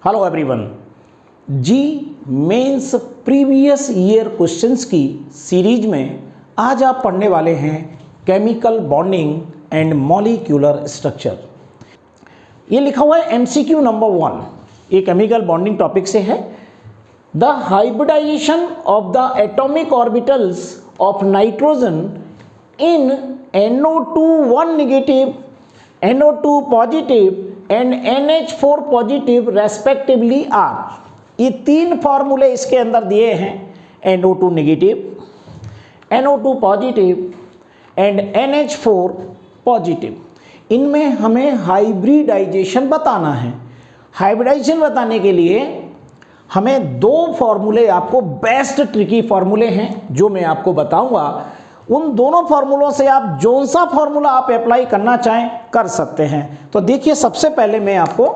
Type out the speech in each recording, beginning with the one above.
Hello everyone. JEE mains previous year questions की series में आज आप पढ़ने वाले हैं chemical bonding and molecular structure. ये लिखा हुआ है एमसीक्यू नंबर 1, ये केमिकल बॉन्डिंग टॉपिक से है। The hybridization of the atomic orbitals of nitrogen in NO2 1 negative, NO2 positive and NH4 positive respectively are. ये तीन फॉर्मूले इसके अंदर दिए हैं, NO2 negative, NO2 positive and NH4 positive. इनमें हमें हाइब्रिडाइजेशन बताना है। हाइब्रिडाइजेशन बताने के लिए हमें दो फॉर्मूले, आपको बेस्ट ट्रिकी फॉर्मूले हैं जो मैं आपको बताऊंगा। उन दोनों फार्मूलों से आप जो सा फार्मूला आप अप्लाई करना चाहें कर सकते हैं। तो देखिए, सबसे पहले मैं आपको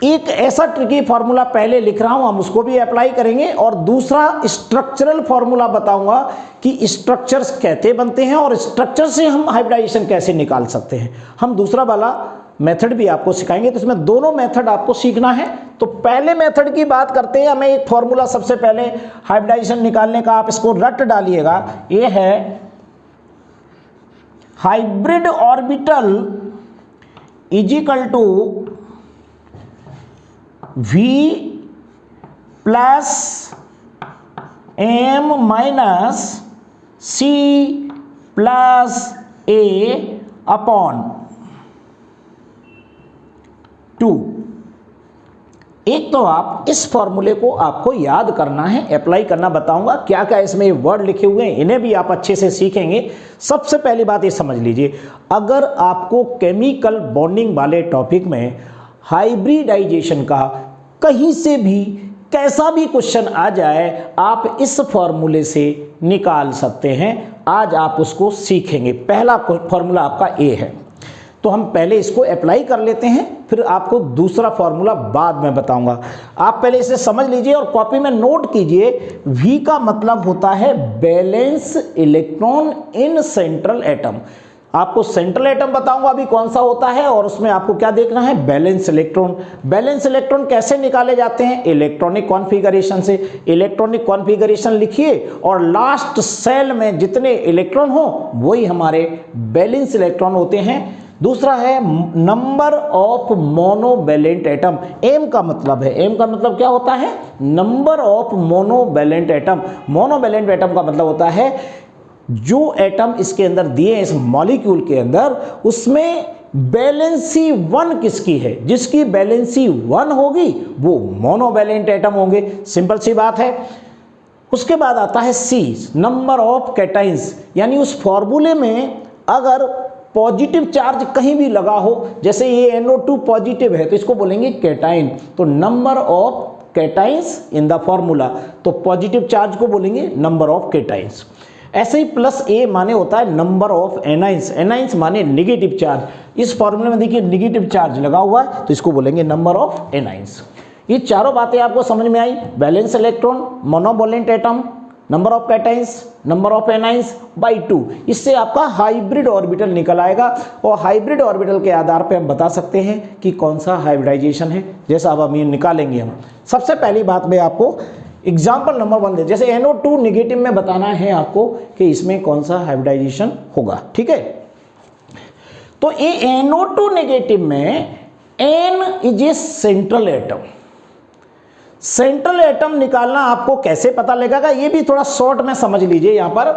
एक ऐसा ट्रिकी फार्मूला पहले लिख रहा हूं, हम उसको भी अप्लाई करेंगे, और दूसरा स्ट्रक्चरल फार्मूला बताऊंगा कि स्ट्रक्चर्स कैसे बनते हैं और स्ट्रक्चर से हम हाइब्रिडाइजेशन कैसे निकाल सकते हैं। हम दूसरा वाला मेथड भी आपको सिखाएंगे, तो इसमें दोनों मेथड आपको सीखना है। तो पहले मेथड की बात करते हैं। हमें एक फॉर्मूला सबसे पहले हाइब्रिडाइजेशन निकालने का, आप इसको रट डालिएगा। ये है hybrid orbital is equal to V plus M minus C plus A upon 2। एक तो आप इस फॉर्मूले को आपको याद करना है, अप्लाई करना बताऊंगा। क्या क्या इसमें वर्ड लिखे हुए हैं, इन्हें भी आप अच्छे से सीखेंगे। सबसे पहली बात ये समझ लीजिए, अगर आपको केमिकल बॉन्डिंग वाले टॉपिक में हाइब्रिडाइजेशन का कहीं से भी कैसा भी क्वेश्चन आ जाए, आप इस फॉर्मूले से निकाल सकते हैं। आज आप उसको सीखेंगे। पहला फॉर्मूला आपका ए है, तो हम पहले इसको अप्लाई कर लेते हैं, फिर आपको दूसरा फॉर्मूला बाद में बताऊंगा। आप पहले इसे समझ लीजिए और कॉपी में नोट कीजिए। V का मतलब होता है balance electron in central atom. आपको सेंट्रल एटम बताऊंगा अभी कौन सा होता है, और उसमें आपको क्या देखना है, बैलेंस इलेक्ट्रॉन। बैलेंस इलेक्ट्रॉन कैसे निकाले जाते हैं, इलेक्ट्रॉनिक कॉन्फ़िगरेशन से। इलेक्ट्रॉनिक कॉन्फ़िगरेशन लिखिए और लास्ट सेल में जितने इलेक्ट्रॉन हो वही हमारे बैलेंस इलेक्ट्रॉन होते हैं। दूसरा है number of monovalent atom. M का मतलब है, एम का मतलब क्या होता है, number of monovalent atom. Monovalent atom का मतलब होता है जो एटम इसके अंदर दिए हैं, इस मॉलिक्यूल के अंदर, उसमें बैलेंसी 1 किसकी है, जिसकी बैलेंसी 1 होगी वो मोनोवैलेंट एटम होंगे। सिंपल सी बात है। उसके बाद आता है सी, नंबर ऑफ कैटाइंस। यानी उस फॉर्मूले में अगर पॉजिटिव चार्ज कहीं भी लगा हो, जैसे ये NO2 पॉजिटिव है तो इसको बोलेंगे कैटाइन, तो number of cations in the formula, तो पॉजिटिव चार्ज को बोलेंगे नंबर ऑफ कैटाइंस। ऐसे ही प्लस ए माने होता है नंबर ऑफ एनाइंस। एनाइंस माने नेगेटिव चार्ज। इस फॉर्मूले में देखिए नेगेटिव चार्ज लगा हुआ है तो इसको बोलेंगे नंबर ऑफ एनाइंस। ये चारों बातें आपको समझ में आई। Valence electron, monovalent atom, number of cations, number of anions by 2। इससे आपका हाइब्रिड ऑर्बिटल निकल आएगा, और हाइब्रिड ऑर्बिटल के आधार पे हम बता सकते हैं कि कौन सा हाइब्रिडाइजेशन है, जैसा अब हम ये निकालेंगे। हम सबसे पहली बात में आपको एग्जाम्पल नंबर 1 दे, जैसे NO2 नेगेटिव में बताना है आपको कि इसमें कौन सा हाइब्रिडाइजेशन होगा। ठीक है, तो ये NO2 नेगेटिव में N is a central atom. Central atom निकालना आपको कैसे पता लगेगा, ये भी थोड़ा शॉर्ट में समझ लीजिए यहां पर,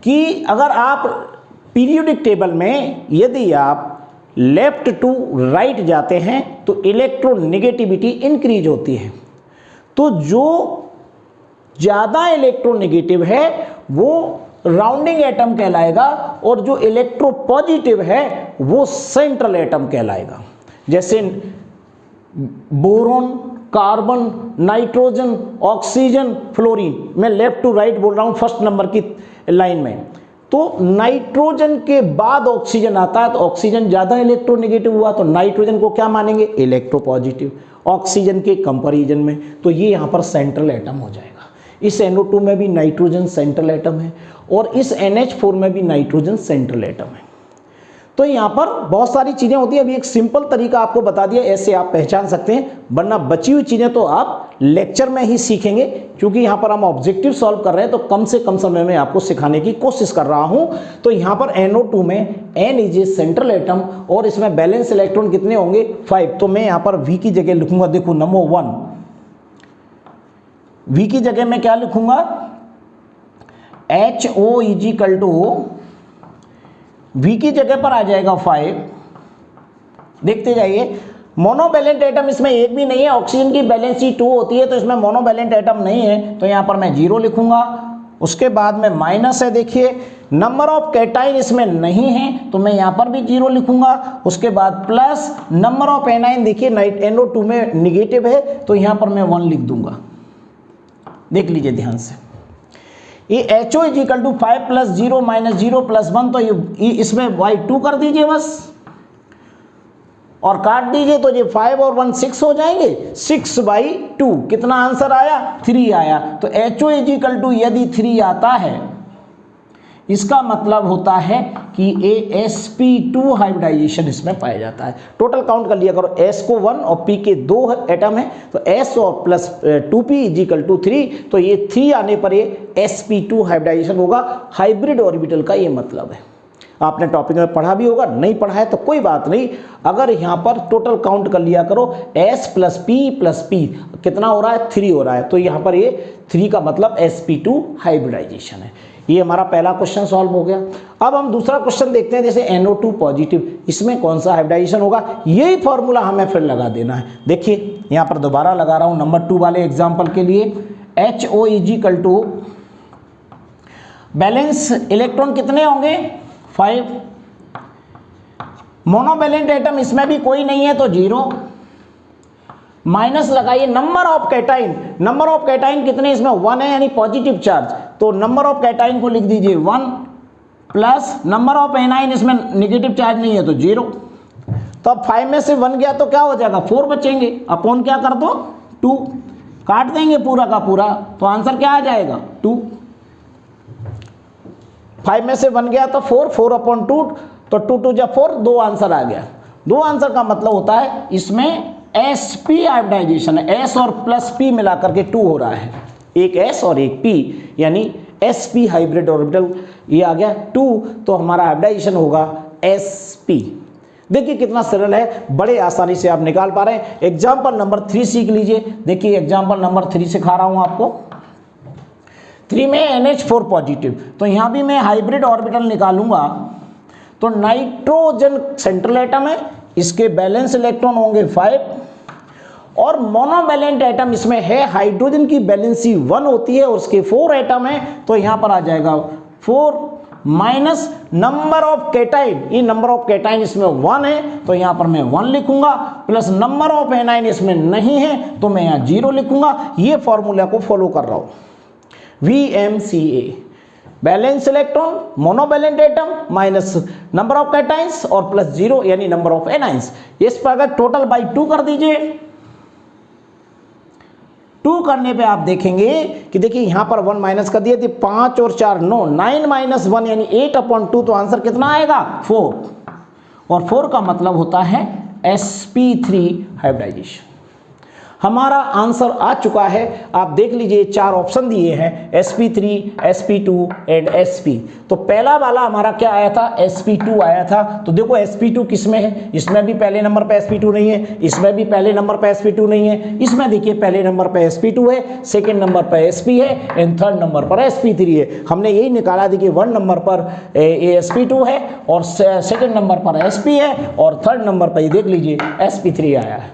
कि अगर आप पीरियोडिक टेबल में यदि आप लेफ्ट टू राइट जाते हैं तो इलेक्ट्रोनेगेटिविटी इंक्रीज होती है। तो जो ज्यादा इलेक्ट्रोनेगेटिव है वो राउंडिंग एटम कहलाएगा, और जो इलेक्ट्रोपॉजिटिव है वो सेंट्रल एटम कहलाएगा। जैसे boron, carbon, nitrogen, oxygen, fluorine. मैं लेफ्ट टू राइट बोल रहा हूं फर्स्ट नंबर की लाइन में। तो नाइट्रोजन के बाद ऑक्सीजन आता है, तो ऑक्सीजन ज्यादा इलेक्ट्रोनेगेटिव हुआ तो नाइट्रोजन को क्या मानेंगे, इलेक्ट्रोपॉजिटिव, ऑक्सीजन के कंपैरिजन में। तो ये यहां पर सेंट्रल एटम हो जाएगा। इस NO2 में भी नाइट्रोजन सेंट्रल एटम है, और इस NH4 में भी नाइट्रोजन सेंट्रल एटम है। तो यहाँ पर बहुत सारी चीज़ें होती हैं। अभी एक सिंपल तरीका आपको बता दिया, ऐसे आप पहचान सकते हैं, वरना बची हुई चीज़ें तो आप लेक्चर में ही सीखेंगे, क्योंकि यहाँ पर हम ऑब्जेक्टिव सॉल्व कर रहे हैं तो कम से कम समय में आपको सिखाने की कोशिश कर रहा हूँ। तो यहाँ पर NO2 में N is a central atom और इसमें बैलेंस इलेक्ट्रॉन कितने होंगे 5। तो मैं यहाँ पर V की जगह लिखूंगा, देखो नंबर 1, V की जगह मैं क्या लिखूंगा, HO is equal to V की जगह पर आ जाएगा 5। देखते जाइए, मोनोवैलेंट एटम इसमें एक भी नहीं है, ऑक्सीजन की वैलेंसी 2 होती है, तो इसमें मोनोवैलेंट एटम नहीं है, तो यहाँ पर मैं 0 लिखूंगा। उसके बाद में माइनस है, देखिए नंबर ऑफ कैटाइन इसमें नहीं है, तो मैं यहाँ पर भी 0 लिखूंगा। उसके बाद प्लस नंबर ऑफ एनाइन, देखिए NO2 में निगेटिव है, तो यहाँ पर मैं 1 लिख दूंगा। देख लीजिए ध्यान से, ये HO is equal to 5 plus 0 minus 0 plus 1, तो ये इसमें y2 कर दीजिए बस और काट दीजिए, तो ये 5 और 1 6 हो जाएंगे, 6/2। कितना आंसर आया, 3 आया। तो HO इज इक्वल टू यदि 3 आता है, इसका मतलब होता है कि sp2 हाइब्रिडाइजेशन इसमें पाया जाता है। टोटल काउंट कर लिया करो, S को 1 और P के 2 एटम है, तो S और plus 2P is equal to 3, तो ये 3 आने पर ये sp2 हाइब्रिडाइजेशन होगा। हाइब्रिड ऑर्बिटल का ये मतलब है। आपने टॉपिक में पढ़ा भी होगा, नहीं पढ़ा है तो कोई बात नहीं, अगर यहाँ पर टोटल काउंट कर लिया करो, S प्लस P कितना हो रहा है, 3 हो रहा है, तो यहाँ पर ये 3 का मतलब sp2 हाइब्रिडाइजेशन है। ये हमारा पहला क्वेश्चन सॉल्व हो गया। अब हम दूसरा क्वेश्चन देखते हैं, जैसे NO2 पॉजिटिव, इसमें कौन सा हाइब्रिडाइजेशन होगा, यही फॉर्मूला हमें फिर लगा देना है। देखिए यहाँ पर दोबारा लगा रहा हूँ नंबर 2 वाले एग्जाम्पल के लिए, HO is equal to valence electron कितने होंगे 5, मोनोवैलेंट एटम इसमें भी कोई नहीं है तो 0, माइनस लगाइए number of cation, number of cation कितने इसमें 1 है, यानी पॉजिटिव चार्ज, तो नंबर ऑफ कैटाइन को लिख दीजिए 1 प्लस नंबर ऑफ एनाइन, इसमें नेगेटिव चार्ज नहीं है तो 0। तो अब 5 में से 1 गया तो क्या हो जाएगा, 4 बचेंगे, अपॉन क्या कर दो 2, काट देंगे पूरा का पूरा, तो आंसर क्या आ जाएगा 2। 5 में से 1 गया तो 4/2, तो 2 2 जा 4, 2 आंसर आ गया। 2 आंसर का मतलब होता है इसमें sp हाइब्रिडाइजेशन है, S और प्लस P मिलाकर के 2 हो रहा है, एक S और एक P, यानी sp हाइब्रिड ऑर्बिटल ये आ गया 2, तो हमारा हाइब्रिडाइजेशन होगा sp। देखिए कितना सरल है, बड़े आसानी से आप निकाल पा रहे हैं। एग्जाम्पल नंबर 3 सीख लीजिए। देखिए एग्जाम्पल नंबर 3 सिखा रहा हूं आपको। 3 में NH4 पॉजिटिव, तो यहाँ भी मैं हाइब्रिड ऑर्बिटल निकालूंगा, तो नाइट्रोजन सेंट्रल एटम है, इसके बैलेंस इलेक्ट्रॉन होंगे 5 और मोनोवैलेंट एटम इसमें है, हाइड्रोजन की बैलेंसी 1 होती है और उसके 4 एटम है, तो यहाँ पर आ जाएगा 4 माइनस नंबर ऑफ कैटाइन, ये नंबर ऑफ कैटाइन इसमें 1 है, तो यहाँ पर मैं 1 लिखूंगा, प्लस नंबर ऑफ एनाइन इसमें नहीं है, तो मैं यहाँ 0 लिखूंगा। ये फॉर्मूला को फॉलो कर रहा हूँ, VMCA, balance electron, monovalent atom minus number of cations और प्लस 0 यानी नंबर ऑफ एनाइंस। इस पर अगर टोटल बाई 2 कर दीजिए, 2 करने पे आप देखेंगे कि देखिए यहां पर 1 माइनस कर दिए थे, 5 और 4 9, 9 माइनस 1 यानी 8/2, तो आंसर कितना आएगा 4, और 4 का मतलब होता है sp3 हाइब्रिडाइजेशन। हमारा आंसर आ चुका है, आप देख लीजिए 4 ऑप्शन दिए हैं, sp3, sp2 एंड sp। तो पहला वाला हमारा क्या आया था, sp2 आया था। तो देखो sp2 किसमें है, इसमें भी पहले नंबर पे sp2 नहीं है, इसमें भी पहले नंबर पे sp2 नहीं है, इसमें देखिए पहले नंबर पे sp2 है, सेकंड नंबर पर sp है एंड थर्ड नंबर पर sp3 है। हमने यही निकाला, देखिए 1 नंबर पर sp2 है और सेकंड नंबर पर sp है और थर्ड नंबर पर देख लीजिए sp3 आया है,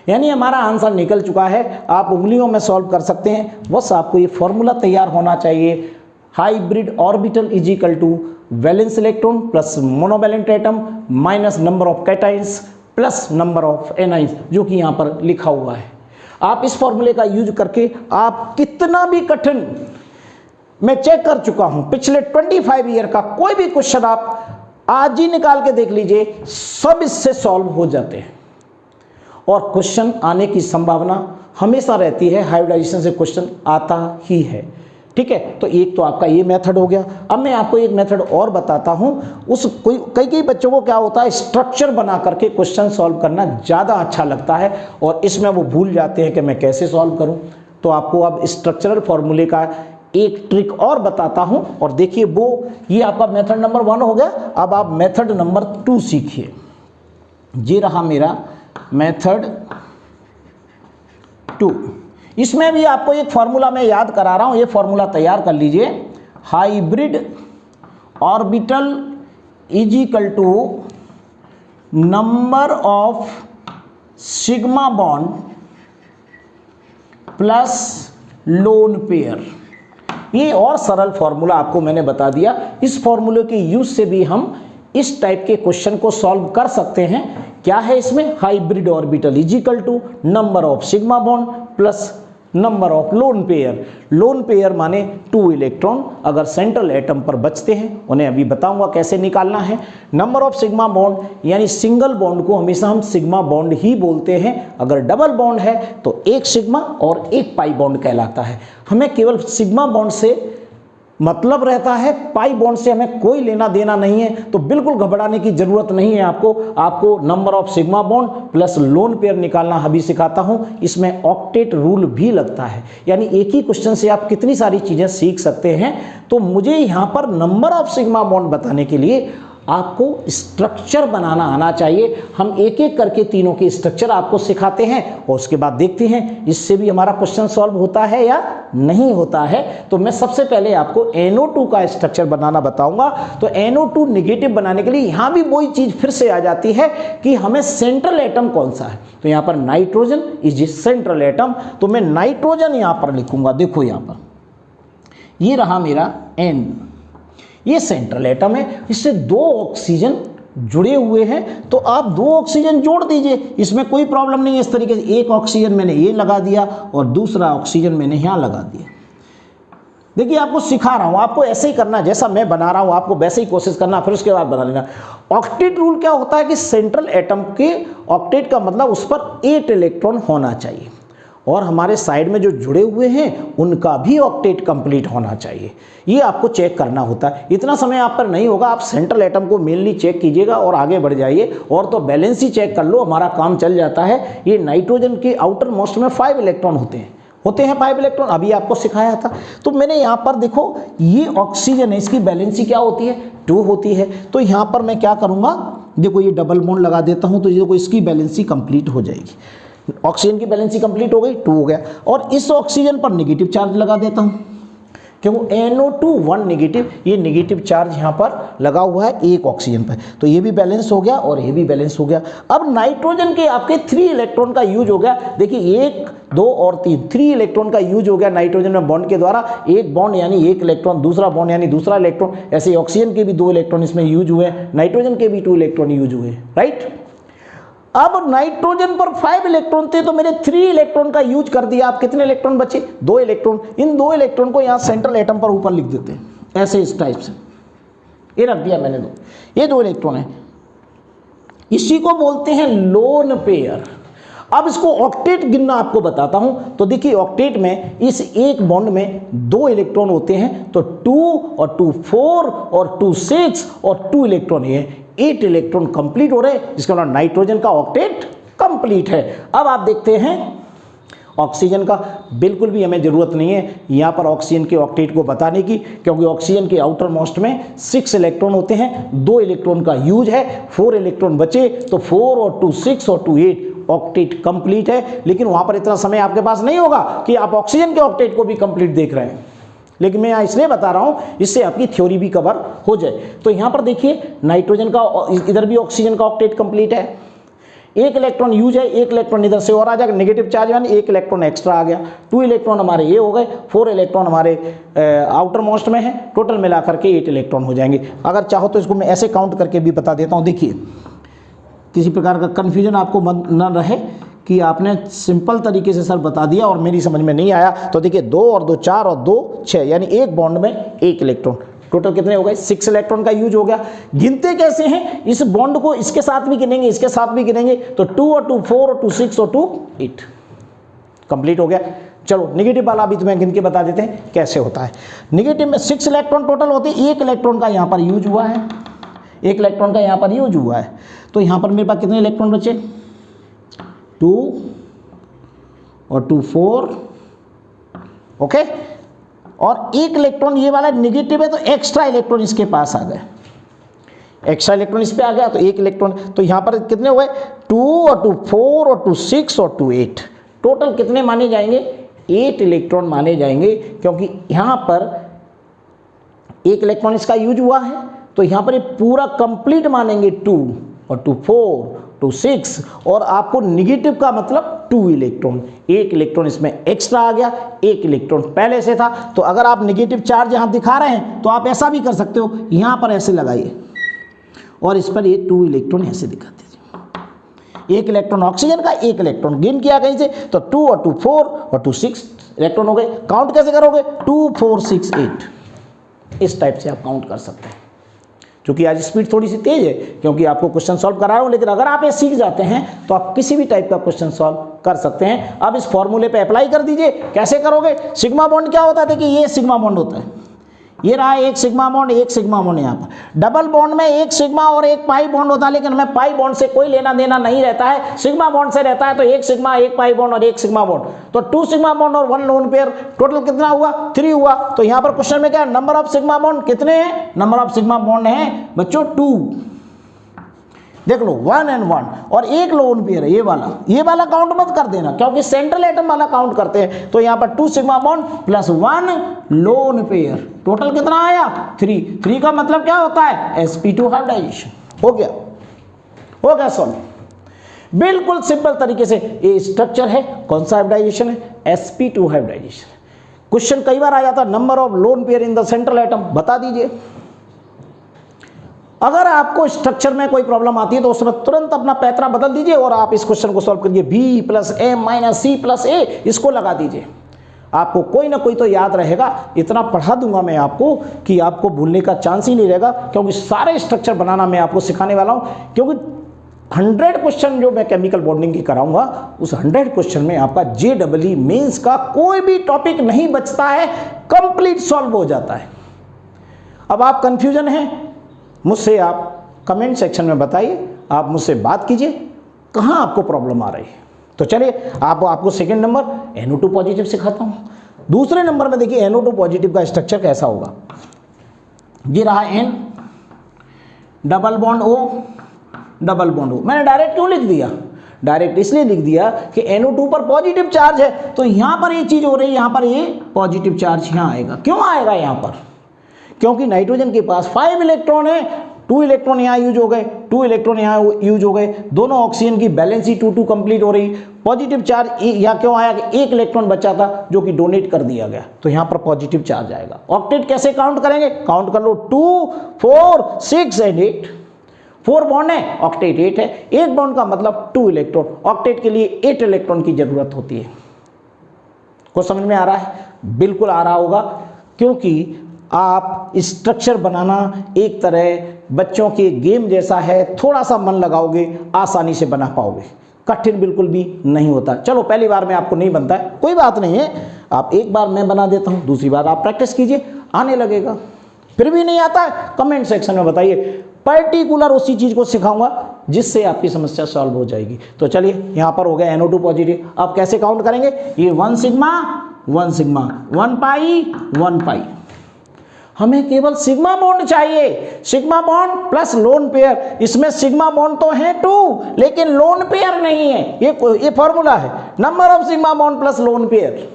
यानी हमारा आंसर निकल चुका है। आप उंगलियों में सॉल्व कर सकते हैं, बस आपको ये फॉर्मूला तैयार होना चाहिए, hybrid orbital is equal to valence electron plus monovalent atom minus number of cations plus number of anions, जो कि यहाँ पर लिखा हुआ है। आप इस फॉर्मूले का यूज करके आप कितना भी कठिन, मैं चेक कर चुका हूं पिछले 25 ईयर का कोई भी क्वेश्चन आप आज ही निकाल के देख लीजिए, सब इससे सॉल्व हो जाते हैं और क्वेश्चन आने की संभावना हमेशा रहती है, हाइब्रिडाइजेशन से क्वेश्चन आता ही है। ठीक है, तो एक तो आपका ये मेथड हो गया। अब मैं आपको एक मेथड और बताता हूं। उस कई बच्चों को क्या होता है, स्ट्रक्चर बना करके क्वेश्चन सॉल्व करना ज़्यादा अच्छा लगता है और इसमें वो भूल जाते हैं कि मैं कैसे सॉल्व करूं। तो आपको अब स्ट्रक्चरल फॉर्मूले का एक ट्रिक और बताता हूं और देखिए वो, ये आपका मेथड नंबर 1 हो गया। अब आप मेथड नंबर 2 सीखिए। ये रहा मेरा मेथड 2। इसमें भी आपको एक फॉर्मूला मैं याद करा रहा हूं, ये फॉर्मूला तैयार कर लीजिए। Hybrid orbital is equal to number of sigma bond plus lone pair. ये और सरल फॉर्मूला आपको मैंने बता दिया। इस फॉर्मूले के यूज से भी हम इस टाइप के क्वेश्चन को सॉल्व कर सकते हैं। क्या है इसमें, hybrid orbital is equal to number of sigma bond plus number of lone pair. Lone pair माने 2 इलेक्ट्रॉन अगर सेंट्रल एटम पर बचते हैं, उन्हें अभी बताऊंगा कैसे निकालना है। नंबर ऑफ सिग्मा बॉन्ड यानी सिंगल बॉन्ड को हमेशा हम सिग्मा बॉन्ड ही बोलते हैं, अगर डबल बॉन्ड है तो एक सिग्मा और एक पाई बॉन्ड कहलाता है। हमें केवल सिग्मा बॉन्ड से मतलब रहता है, पाई बॉन्ड से हमें कोई लेना देना नहीं है, तो बिल्कुल घबराने की जरूरत नहीं है। आपको number of sigma bond plus lone pair निकालना अभी सिखाता हूं। इसमें ऑक्टेट रूल भी लगता है, यानी एक ही क्वेश्चन से आप कितनी सारी चीजें सीख सकते हैं। तो मुझे यहां पर नंबर ऑफ सिग्मा बॉन्ड बताने के लिए आपको स्ट्रक्चर बनाना आना चाहिए। हम एक एक करके तीनों के स्ट्रक्चर आपको सिखाते हैं और उसके बाद देखते हैं इससे भी हमारा क्वेश्चन सॉल्व होता है या नहीं होता है। तो मैं सबसे पहले आपको NO2 का स्ट्रक्चर बनाना बताऊंगा। तो NO2 नेगेटिव बनाने के लिए यहां भी वही चीज फिर से आ जाती है कि हमें सेंट्रल एटम कौन सा है। तो यहां पर नाइट्रोजन इज सेंट्रल एटम, तो मैं नाइट्रोजन यहां पर लिखूंगा। देखो यहां पर ये रहा मेरा N, ये सेंट्रल एटम है, इससे 2 ऑक्सीजन जुड़े हुए हैं, तो आप 2 ऑक्सीजन जोड़ दीजिए, इसमें कोई प्रॉब्लम नहीं है। इस तरीके से एक ऑक्सीजन मैंने ये लगा दिया और दूसरा ऑक्सीजन मैंने यहाँ लगा दिया। देखिए आपको सिखा रहा हूँ, आपको ऐसे ही करना, जैसा मैं बना रहा हूँ आपको वैसे ही कोशिश करना, फिर उसके बाद बना लेना। ऑक्टेट रूल क्या होता है कि सेंट्रल एटम के ऑक्टेट का मतलब उस पर 8 इलेक्ट्रॉन होना चाहिए और हमारे साइड में जो जुड़े हुए हैं उनका भी ऑक्टेट कंप्लीट होना चाहिए। ये आपको चेक करना होता है। इतना समय आप पर नहीं होगा, आप सेंट्रल एटम को मेनली चेक कीजिएगा और आगे बढ़ जाइए। और तो बैलेंस ही चेक कर लो, हमारा काम चल जाता है। ये नाइट्रोजन के आउटर मोस्ट में 5 इलेक्ट्रॉन होते हैं 5 इलेक्ट्रॉन, अभी आपको सिखाया था। तो मैंने यहाँ पर देखो, ये ऑक्सीजन है, इसकी बैलेंसी क्या होती है, 2 होती है। तो यहाँ पर मैं क्या करूँगा, देखो ये डबल बॉन्ड लगा देता हूँ, तो देखो इसकी बैलेंसी कंप्लीट हो जाएगी। ऑक्सीजन की बैलेंसी कंप्लीट हो गई, 2 हो गया। और इस ऑक्सीजन पर नेगेटिव चार्ज लगा देता हूं, क्योंकि NO2 1 नेगेटिव, ये नेगेटिव चार्ज यहाँ पर लगा हुआ है एक ऑक्सीजन पर, तो ये भी बैलेंस हो गया और ये भी बैलेंस हो गया। अब नाइट्रोजन के आपके 3 इलेक्ट्रॉन का यूज हो गया। देखिए 1, 2 और 3 इलेक्ट्रॉन का यूज हो गया नाइट्रोजन में बॉन्ड के द्वारा। एक बॉन्ड यानी 1 इलेक्ट्रॉन, दूसरा बॉन्ड यानी दूसरा इलेक्ट्रॉन। ऐसे ऑक्सीजन के भी 2 इलेक्ट्रॉन इसमें यूज हुए, नाइट्रोजन के भी 2 इलेक्ट्रॉन यूज हुए, राइट। अब नाइट्रोजन पर 5 इलेक्ट्रॉन थे, तो मैंने 3 इलेक्ट्रॉन का यूज कर दिया। आप कितने इलेक्ट्रॉन बचे, 2 इलेक्ट्रॉन। इन 2 इलेक्ट्रॉन को यहाँ सेंट्रल एटम पर ऊपर लिख देते हैं, ऐसे इस टाइप से। ये रख दिया मैंने, ये 2 इलेक्ट्रॉन है, इसी को बोलते हैं लोन पेयर। अब इसको ऑक्टेट गिनना आपको बताता हूं। तो देखिए ऑक्टेट में इस एक बॉन्ड में 2 इलेक्ट्रॉन होते हैं, तो 2 और 2 4 और 2 6 और 2 इलेक्ट्रॉन, ये 8 इलेक्ट्रॉन कंप्लीट हो रहे हैं, जिसका मतलब नाइट्रोजन का ऑक्टेट कंप्लीट है। अब आप देखते हैं ऑक्सीजन का बिल्कुल भी हमें जरूरत नहीं है यहाँ पर ऑक्सीजन के ऑक्टेट को बताने की, क्योंकि ऑक्सीजन के आउटर मोस्ट में 6 इलेक्ट्रॉन होते हैं, 2 इलेक्ट्रॉन का यूज है, 4 इलेक्ट्रॉन बचे, तो 4 और 2 6 और 2 8 ऑक्टेट कंप्लीट है। लेकिन वहां पर इतना समय आपके पास नहीं होगा कि आप ऑक्सीजन के ऑक्टेट को भी कंप्लीट देख रहे हैं, लेकिन मैं यहाँ इसलिए बता रहा हूं इससे आपकी थ्योरी भी कवर हो जाए। तो यहाँ पर देखिए नाइट्रोजन का, इधर भी ऑक्सीजन का ऑक्टेट कंप्लीट है, 1 इलेक्ट्रॉन यूज है, 1 इलेक्ट्रॉन इधर से और आ जाएगा, नेगेटिव चार्ज यानी 1 इलेक्ट्रॉन एक्स्ट्रा आ गया, 2 इलेक्ट्रॉन हमारे ये हो गए, 4 इलेक्ट्रॉन हमारे आउटर मोस्ट में है, टोटल मिलाकर के 8 इलेक्ट्रॉन हो जाएंगे। अगर चाहो तो इसको मैं ऐसे काउंट करके भी बता देता हूँ। देखिए किसी प्रकार का कन्फ्यूजन आपको न रहे कि आपने सिंपल तरीके से सर बता दिया और मेरी समझ में नहीं आया। तो देखिए 2 और 2 4 और 2 6, यानी एक बॉन्ड में 1 इलेक्ट्रॉन, टोटल कितने हो गए, 6 इलेक्ट्रॉन का यूज हो गया। गिनते कैसे हैं, इस बॉन्ड को इसके साथ भी गिनेंगे, इसके साथ भी गिनेंगे, तो 2 और 2 4 और 2 6 और 2 8 कंप्लीट हो गया। चलो नेगेटिव वाला भी तुम्हें गिन के बता देते हैं कैसे होता है। नेगेटिव में 6 इलेक्ट्रॉन टोटल होते हैं, 1 इलेक्ट्रॉन का यहाँ पर यूज हुआ है, 1 इलेक्ट्रॉन का यहाँ पर यूज हुआ है। तो यहाँ पर मेरे पास कितने इलेक्ट्रॉन बचे, 2 और 2 4, ओके। और 1 इलेक्ट्रॉन ये वाला नेगेटिव है तो एक्स्ट्रा इलेक्ट्रॉन इसके पास आ गए, एक्स्ट्रा इलेक्ट्रॉन इस पे आ गया तो 1 इलेक्ट्रॉन। तो यहाँ पर कितने हुए, 2 और 2 4 और 2 6 और 2 8, टोटल कितने माने जाएंगे, 8 इलेक्ट्रॉन माने जाएंगे, क्योंकि यहाँ पर 1 इलेक्ट्रॉन इसका यूज हुआ है। तो यहाँ पर ये पूरा कंप्लीट मानेंगे 2 और 2 4 2 6, और आपको निगेटिव का मतलब 2 इलेक्ट्रॉन, 1 इलेक्ट्रॉन इसमें एक्स्ट्रा आ गया, 1 इलेक्ट्रॉन पहले से था। तो अगर आप निगेटिव चार्ज यहाँ दिखा रहे हैं तो आप ऐसा भी कर सकते हो, यहाँ पर ऐसे लगाइए और इस पर ये 2 इलेक्ट्रॉन ऐसे दिखा दीजिए, 1 इलेक्ट्रॉन ऑक्सीजन का, 1 इलेक्ट्रॉन गेन किया कहीं से, तो 2 और 2 4 और 2 6 इलेक्ट्रॉन हो गए। काउंट कैसे करोगे, 2 4 6 8, इस टाइप से आप काउंट कर सकते हैं। क्योंकि आज स्पीड थोड़ी सी तेज है क्योंकि आपको क्वेश्चन सॉल्व करा रहा हूं, लेकिन अगर आप ये सीख जाते हैं तो आप किसी भी टाइप का क्वेश्चन सॉल्व कर सकते हैं। अब इस फॉर्मूले पे अप्लाई कर दीजिए। कैसे करोगे, सिग्मा बॉन्ड क्या होता है, देखिए ये सिग्मा बॉन्ड होता है, ये रहा एक सिग्मा बॉन्ड, एक सिग्मा बॉन्ड यहाँ पर। डबल बॉन्ड में एक सिग्मा और एक पाई बॉन्ड होता है, लेकिन हमें पाई बॉन्ड से कोई लेना देना नहीं रहता है, सिग्मा बॉन्ड से रहता है। तो एक सिग्मा, एक पाई बॉन्ड और एक सिग्मा बॉन्ड, तो 2 सिग्मा बॉन्ड और 1 लोन पेयर, टोटल कितना हुआ, 3 हुआ। तो यहाँ पर क्वेश्चन में क्या है, नंबर ऑफ सिग्मा बॉन्ड कितने हैं, नंबर ऑफ सिग्मा बॉन्ड है बच्चों 2, देख लो 1 and 1, और एक लोन पेयर है ये वाला काउंट मत कर देना क्योंकि सेंट्रल एटम वाला काउंट करते हैं। तो यहाँ पर 2 sigma bond plus 1 lone pair, total कितना आया 3 का मतलब क्या होता है, sp2 हाइब्रिडाइजेशन। हो गया सॉल्व। बिल्कुल सिंपल तरीके से ये स्ट्रक्चर है, कौन सा हाइब्रिडाइजेशन है, sp2 हाइब्रिडाइजेशन। क्वेश्चन कई बार आ जाता है, number of lone pair in the central atom बता दीजिए। अगर आपको स्ट्रक्चर में कोई प्रॉब्लम आती है तो उसमें तुरंत अपना पैतरा बदल दीजिए और आप इस क्वेश्चन को सॉल्व करिए, b + m - c + a, इसको लगा दीजिए, आपको कोई ना कोई तो याद रहेगा। इतना पढ़ा दूंगा मैं आपको कि आपको भूलने का चांस ही नहीं रहेगा, क्योंकि सारे स्ट्रक्चर बनाना मैं आपको सिखाने वाला हूं। क्योंकि 100 क्वेश्चन जो मैं केमिकल बॉन्डिंग की कराऊंगा, उस 100 क्वेश्चन में आपका JEE मेंस का कोई भी टॉपिक नहीं बचता है, कंप्लीट सॉल्व हो जाता है। अब आप कंफ्यूजन है, मुझसे आप कमेंट सेक्शन में बताइए, आप मुझसे बात कीजिए कहाँ आपको प्रॉब्लम आ रही है। तो चलिए आपको सेकंड नंबर NO2 पॉजिटिव सिखाता हूँ। दूसरे नंबर में देखिए NO2 पॉजिटिव का स्ट्रक्चर कैसा होगा। ये रहा N, double bond O, double bond O। मैंने डायरेक्ट क्यों लिख दिया, डायरेक्ट इसलिए लिख दिया कि NO2 पर पॉजिटिव चार्ज है, तो यहाँ पर ये चीज़ हो रही है, यहाँ पर ये पॉजिटिव चार्ज यहाँ आएगा। क्यों आएगा यहाँ पर, क्योंकि नाइट्रोजन के पास 5 इलेक्ट्रॉन है, 2 इलेक्ट्रॉन यहाँ यूज हो गए, 2 इलेक्ट्रॉन यहाँ यूज हो गए, दोनों ऑक्सीजन की बैलेंस ही 2-2 कंप्लीट हो रही। पॉजिटिव चार्ज यहाँ क्यों आया कि 1 इलेक्ट्रॉन बचा था जो कि डोनेट कर दिया गया, तो यहाँ पर पॉजिटिव चार्ज आएगा। ऑक्टेट कैसे काउंट करेंगे, काउंट कर लो 2 4 6 और 8, 4 बॉन्ड है, ऑक्टेट 8 है, एक बॉन्ड का मतलब 2 इलेक्ट्रॉन, ऑक्टेट के लिए 8 इलेक्ट्रॉन की जरूरत होती है। कुछ समझ में आ रहा है, बिल्कुल आ रहा होगा, क्योंकि आप स्ट्रक्चर बनाना एक तरह बच्चों के गेम जैसा है, थोड़ा सा मन लगाओगे आसानी से बना पाओगे, कठिन बिल्कुल भी नहीं होता। चलो पहली बार में आपको नहीं बनता है, कोई बात नहीं है, आप एक बार मैं बना देता हूँ, दूसरी बार आप प्रैक्टिस कीजिए, आने लगेगा। फिर भी नहीं आता है कमेंट सेक्शन में बताइए, पर्टिकुलर उसी चीज़ को सिखाऊंगा जिससे आपकी समस्या सॉल्व हो जाएगी। तो चलिए यहाँ पर हो गया NO2 पॉजिटिव। अब कैसे काउंट करेंगे, ये 1 सिग्मा 1 सिग्मा, 1 पाई 1 पाई, हमें केवल सिग्मा बॉन्ड चाहिए, sigma bond plus lone pair. इसमें सिग्मा बॉन्ड तो है 2 लेकिन लोन पेयर नहीं है, ये फॉर्मूला है, number of sigma bond plus lone pair.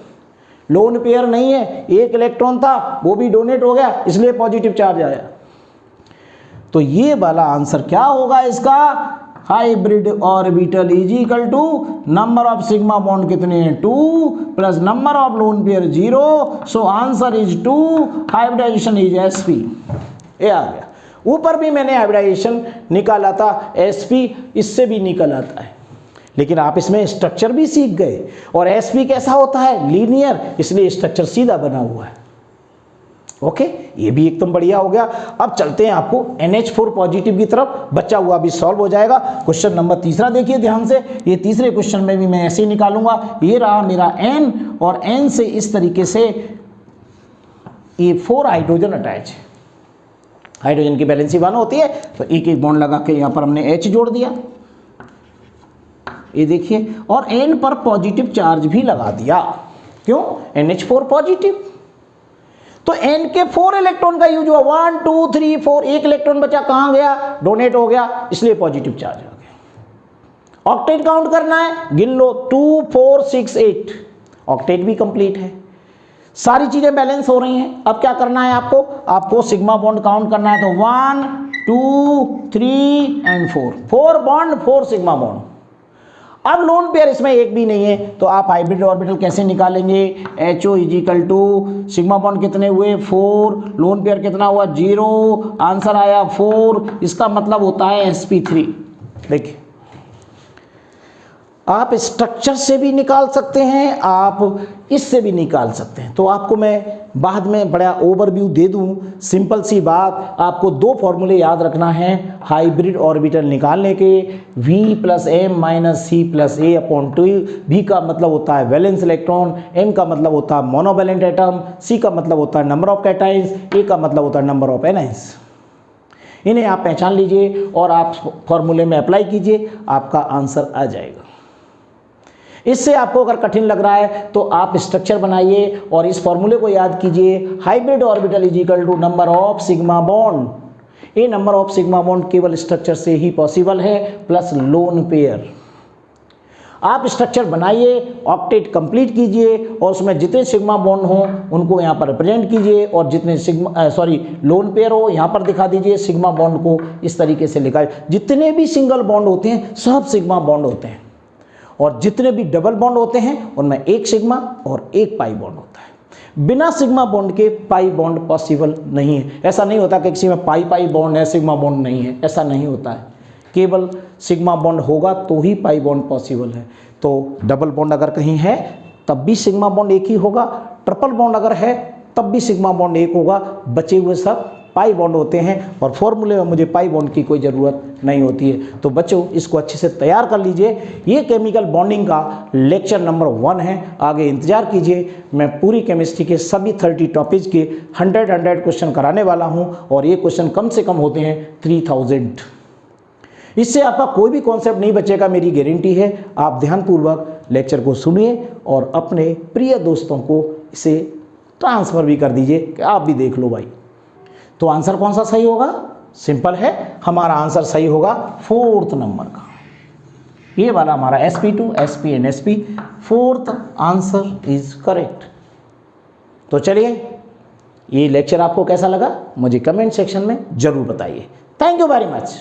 Lone pair नहीं है, 1 इलेक्ट्रॉन था वो भी डोनेट हो गया, इसलिए पॉजिटिव चार्ज आया। तो ये वाला आंसर क्या होगा इसका, hybrid orbital is equal to number of sigma bond कितने हैं 2 plus number of lone pair 0, so answer is 2, hybridization is sp। ये आ गया। ऊपर भी मैंने हाइब्रिडाइजेशन निकाला था, sp इससे भी निकल आता है, लेकिन आप इसमें स्ट्रक्चर भी सीख गए, और sp कैसा होता है, लीनियर, इसलिए स्ट्रक्चर सीधा बना हुआ है। ओके, ये भी एकदम बढ़िया हो गया। अब चलते हैं आपको NH4 पॉजिटिव की तरफ, बचा हुआ भी सॉल्व हो जाएगा। क्वेश्चन नंबर तीसरा देखिए ध्यान से, ये तीसरे क्वेश्चन में भी मैं ऐसे ही निकालूंगा। ये रहा मेरा N और N से इस तरीके से ये 4 हाइड्रोजन अटैच है। हाइड्रोजन की वैलेंसी 1 होती है, तो एक एक बॉन्ड लगा के यहाँ पर हमने H जोड़ दिया, ये देखिए, और N पर पॉजिटिव चार्ज भी लगा दिया। क्यों? NH4 पॉजिटिव, तो N के 4 इलेक्ट्रॉन का यूज हुआ, 1 2 3 4, एक इलेक्ट्रॉन बचा, कहां गया? डोनेट हो गया, इसलिए पॉजिटिव चार्ज आ गया। ऑक्टेट काउंट करना है, गिन लो, 2 4 6 8, ऑक्टेट भी कंप्लीट है। सारी चीजें बैलेंस हो रही हैं। अब क्या करना है आपको? आपको सिग्मा बॉन्ड काउंट करना है, तो 1 2 3 एंड 4 बॉन्ड, 4 सिग्मा बॉन्ड। अब लोन पेयर इसमें एक भी नहीं है, तो आप हाइब्रिड ऑर्बिटल कैसे निकालेंगे? HO is equal to sigma bond कितने हुए? 4, लोन पेयर कितना हुआ? 0, आंसर आया 4, इसका मतलब होता है sp3। देखिए, आप स्ट्रक्चर से भी निकाल सकते हैं, आप इससे भी निकाल सकते हैं। तो आपको मैं बाद में बड़ा ओवरव्यू दे दूं। सिंपल सी बात, आपको 2 फॉर्मूले याद रखना है हाइब्रिड ऑर्बिटल निकालने के। V + m - c + a/2। V का मतलब होता है वैलेंस इलेक्ट्रॉन, m का मतलब होता है मोनोवैलेंट एटम, c का मतलब होता है नंबर ऑफ कैटाइंस, a का मतलब होता है नंबर ऑफ एनाइंस। इन्हें आप पहचान लीजिए और आप फॉर्मूले में अप्लाई कीजिए, आपका आंसर आ जाएगा। इससे आपको अगर कठिन लग रहा है तो आप स्ट्रक्चर बनाइए और इस फॉर्मूले को याद कीजिए, hybrid orbital is equal to number of sigma bond. ये नंबर ऑफ सिग्मा बॉन्ड केवल स्ट्रक्चर से ही पॉसिबल है, प्लस लोन पेयर। आप स्ट्रक्चर बनाइए, ऑक्टेट कंप्लीट कीजिए और उसमें जितने सिग्मा बॉन्ड हो उनको यहाँ पर रिप्रेजेंट कीजिए, और जितने लोन पेयर हो यहाँ पर दिखा दीजिए, सिग्मा बॉन्ड को इस तरीके से लिखा है। जितने भी सिंगल बॉन्ड होते हैं सब सिग्मा बॉन्ड होते हैं, और जितने भी डबल बॉन्ड होते हैं उनमें एक सिग्मा और एक पाई बॉन्ड होता है। बिना सिग्मा बॉन्ड के पाई बॉन्ड पॉसिबल नहीं है। ऐसा नहीं होता कि किसी में पाई पाई बॉन्ड है, सिग्मा बॉन्ड नहीं है, ऐसा नहीं होता है। केवल सिग्मा बॉन्ड होगा तो ही पाई बॉन्ड पॉसिबल है। तो डबल बॉन्ड अगर कहीं है तब भी सिग्मा बॉन्ड एक ही होगा, ट्रिपल बॉन्ड अगर है तब भी सिग्मा बॉन्ड एक होगा, बचे हुए सब पाई बॉन्ड होते हैं। और फॉर्मूले में मुझे पाई बॉन्ड की कोई ज़रूरत नहीं होती है। तो बच्चों, इसको अच्छे से तैयार कर लीजिए। ये केमिकल बॉन्डिंग का लेक्चर नंबर 1 है, आगे इंतजार कीजिए। मैं पूरी केमिस्ट्री के सभी 30 टॉपिक्स के 100 क्वेश्चन कराने वाला हूं, और ये क्वेश्चन कम से कम होते हैं 3000। इससे आपका कोई भी कॉन्सेप्ट नहीं बचेगा, मेरी गारंटी है। आप ध्यानपूर्वक लेक्चर को सुनिए और अपने प्रिय दोस्तों को इसे ट्रांसफ़र भी कर दीजिए कि आप भी देख लो भाई। तो आंसर कौन सा सही होगा? सिंपल है, हमारा आंसर सही होगा 4th नंबर का। ये वाला हमारा sp2, sp and sp, 4th answer is correct. तो चलिए, ये लेक्चर आपको कैसा लगा मुझे कमेंट सेक्शन में जरूर बताइए। Thank you very much.